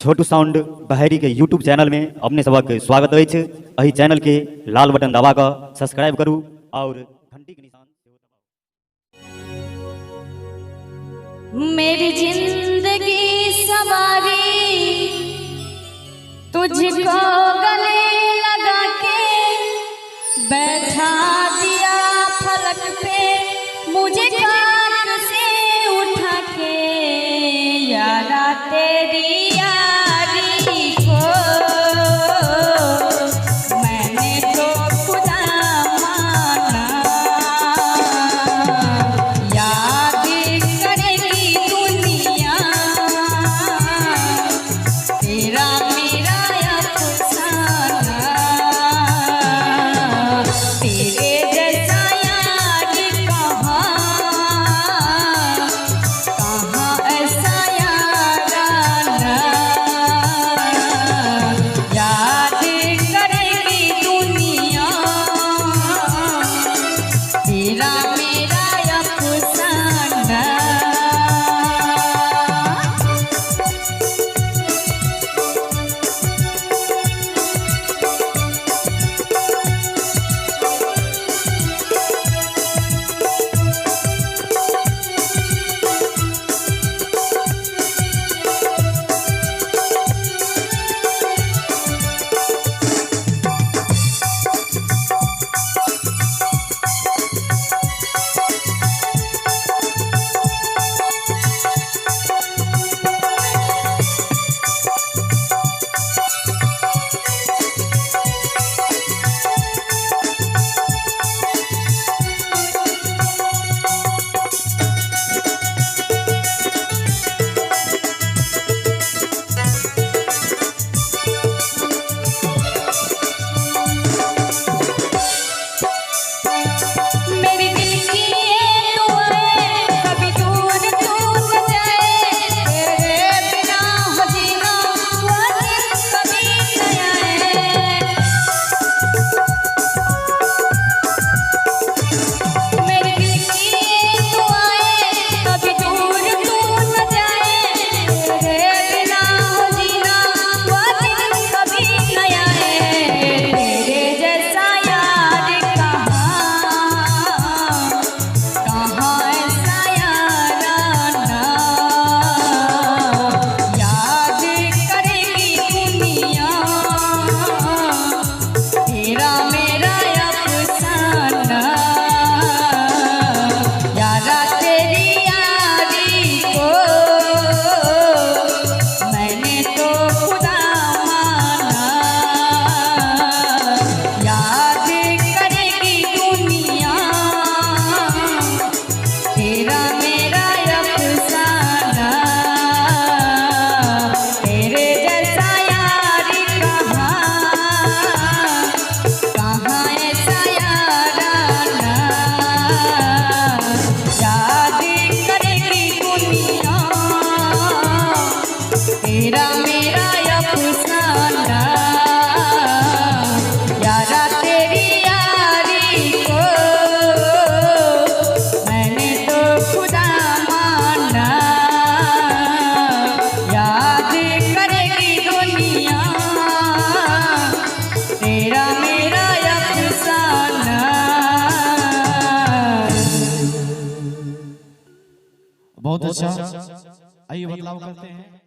छोटू sound बहरी के YouTube channel में अपने सबक स्वागत है। अही चैनल के लाल बटन दबा कर सब्सक्राइब करूँ और घंटी के निशान मेरी जिंदगी सवारी तुझको गले लगा के बैठा दिया फलक पे, मुझे काट से उठा के यारा तेरी यारी को मैंने तो खुदा माना। याद करेगी दुनिया तेरा मेरा अफसाना, तेरे जैसा यार कहाँ ऐसा याराना। याद करेगी दुनिया तेरा मेरा अफसाना। मेरी दिल की ये दुआएं कभी दूर दूर न जाए, तेरे बिना हो जीना वो दिन कभी न आए। मेरी दिल की ये दुआएं कभी दूर दूर न जाए, तेरे बिना हो जीना वो दिन कभी न आए। तेरे जैसा यार कहाँ ऐसा याराना। याद करेगी दुनिया तेरा मेरा अफसाना। यारा तेरी यारी को मैंने तो खुदा माना। याद करेगी दुनिया तेरा मेरा अफसाना। तेरे जैसा यार कहाँ ऐसा याराना। याद करेगी दुनिया तेरा मेरा अफसाना। यारा तेरी यारी को मैंने तो खुदा माना। याद करेगी दुनिया तेरा मेरा अफसाना। बहुत अच्छा। आइए बदलाव करते हैं।